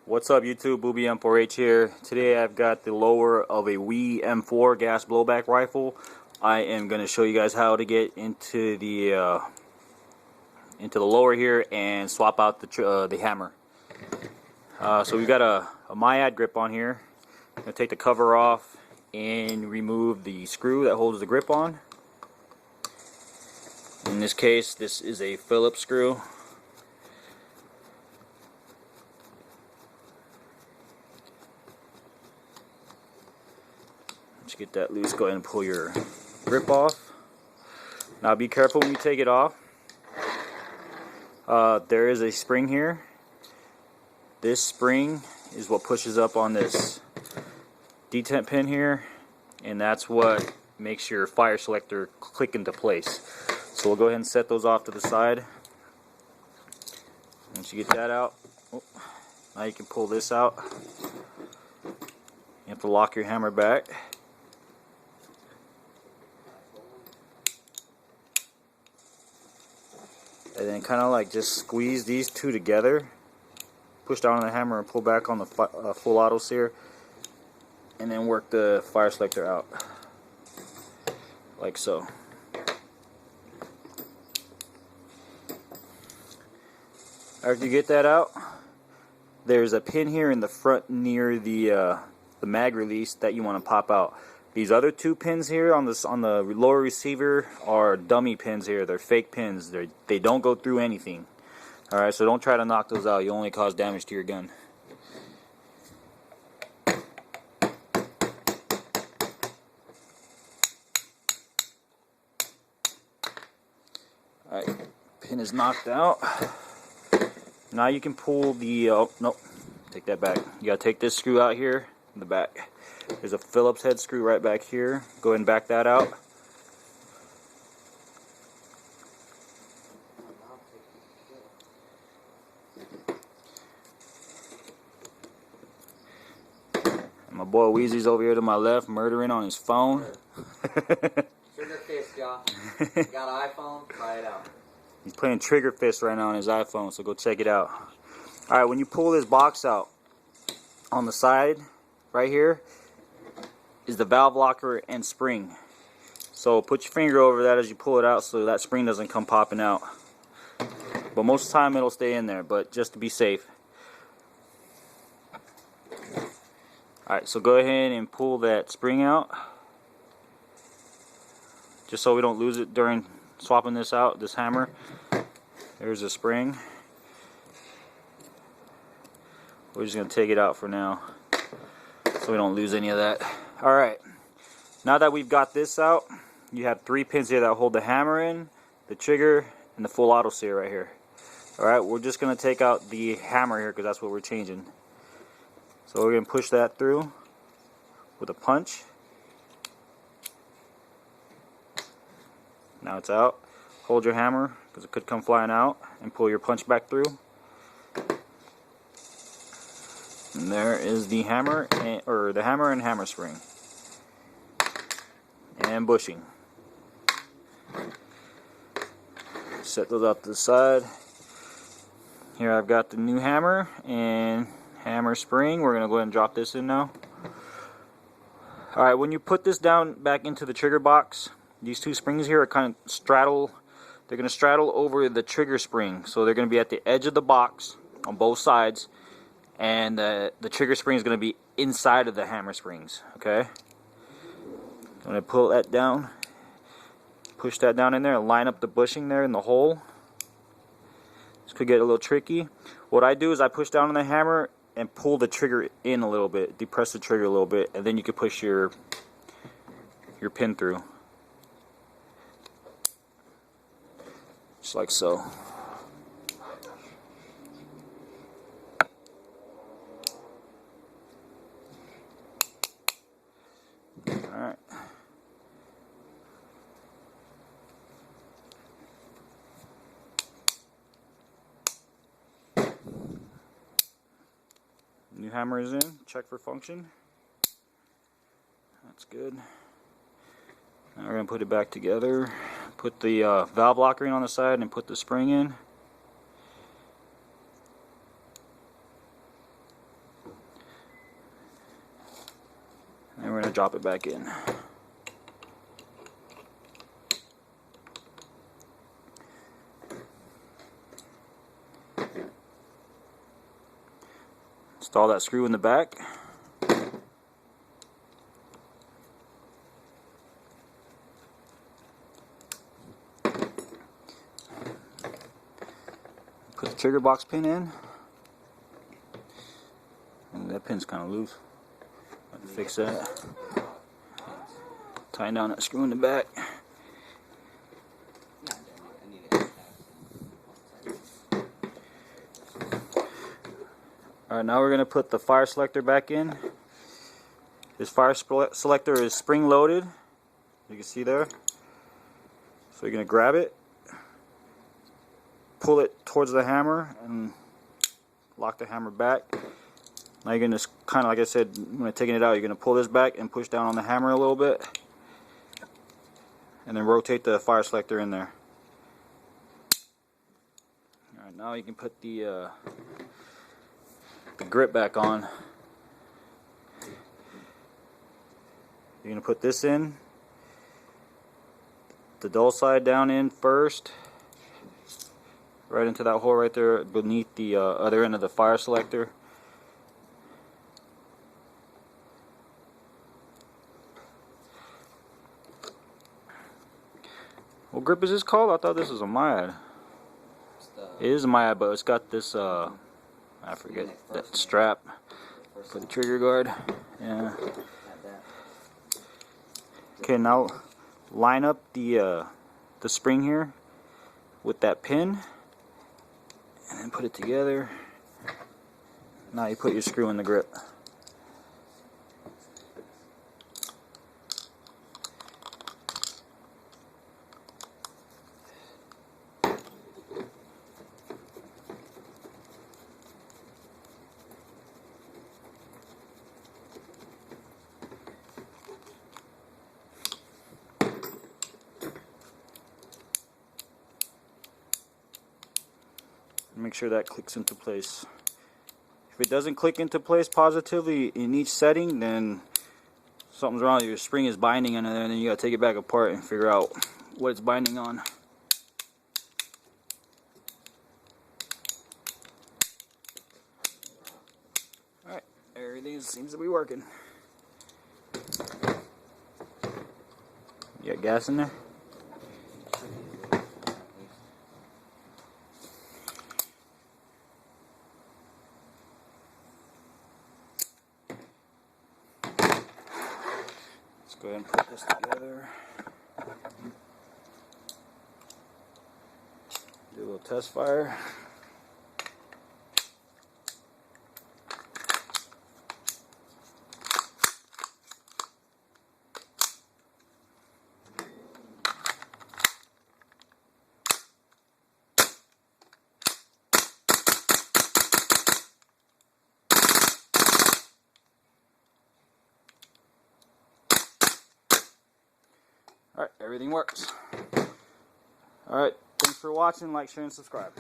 What's up YouTube, Booby M4H here. Today I've got the lower of a Weazy M4 gas blowback rifle. I am going to show you guys how to get into the lower here and swap out the hammer. So we've got a Myad grip on here. I'm going to take the cover off and remove the screw that holds the grip on. In this case, this is a Phillips screw. Once you get that loose, go ahead and pull your grip off. Now be careful when you take it off. There is a spring here. This spring is what pushes up on this detent pin here, and that's what makes your fire selector click into place. So we'll go ahead and set those off to the side. Once you get that out, now you can pull this out. You have to lock your hammer back. And then kind of like just squeeze these two together. Push down on the hammer and pull back on the full auto sear. And then work the fire selector out. Like so. After you get that out, there's a pin here in the front near the mag release that you want to pop out. These other two pins here on the lower receiver are dummy pins here. They're fake pins. They don't go through anything. Alright, so don't try to knock those out. You only cause damage to your gun. Alright, pin is knocked out. Now you can pull the, oh, nope, take that back. You gotta take this screw out here in the back. There's a Phillips head screw right back here. Go ahead and back that out. And my boy Weazy's over here to my left, murdering on his phone. Trigger fist, y'all. You got an iPhone? Try it out. He's playing Trigger Fist right now on his iPhone, so go check it out. Alright, when you pull this box out, on the side, right here, is the valve locker and spring. So put your finger over that as you pull it out so that spring doesn't come popping out. But most of the time it'll stay in there, but just to be safe. Alright, so go ahead and pull that spring out. Just so we don't lose it during swapping this out, this hammer. There's a spring. We're just going to take it out for now so we don't lose any of that. Alright, now that we've got this out, you have three pins here that hold the hammer in, the trigger, and the full auto sear right here. Alright, we're just going to take out the hammer here because that's what we're changing. So we're going to push that through with a punch. Now it's out. Hold your hammer because it could come flying out and pull your punch back through. And there is the hammer and hammer spring and bushing. Set those up to the side. Here I've got the new hammer and hammer spring. We're going to go ahead and drop this in now. Alright, when you put this down back into the trigger box, these two springs here are kind of straddle. They're going to straddle over the trigger spring. So they're going to be at the edge of the box on both sides. And the trigger spring is going to be inside of the hammer springs. Okay? I'm going to pull that down. Push that down in there and line up the bushing there in the hole. This could get a little tricky. What I do is I push down on the hammer and pull the trigger in a little bit. Depress the trigger a little bit. And then you can push your pin through. Just like so. Alright. New hammer is in. Check for function. That's good. Now we're going to put it back together. Put the valve locker in on the side and put the spring in. drop it back in. Install that screw in the back. Put the trigger box pin in. And that pin's kind of loose. I have to fix that. Tighten down that screw in the back. Alright, now we're going to put the fire selector back in. This fire selector is spring loaded. You can see there. So you're going to grab it, pull it towards the hammer, and lock the hammer back. Now you're going to kind of, like I said, when taking it out, you're going to pull this back and push down on the hammer a little bit. And then rotate the fire selector in there. Alright, now you can put the grip back on. You're going to put this in, the dull side down in first, right into that hole right there beneath the other end of the fire selector. What grip is this called? I thought this was a Myad. It is a Myad, but it's got this I forget that strap for the trigger guard. Yeah. Okay, now line up the spring here with that pin, and then put it together. Now you put your screw in the grip. Make sure that clicks into place. If it doesn't click into place positively in each setting, then something's wrong. Your spring is binding on it, and then you gotta take it back apart and figure out what it's binding on. Alright, everything seems to be working. You got gas in there? Go ahead and put this together. Do a little test fire. Alright, everything works. Alright, thanks for watching. Like, share, and subscribe.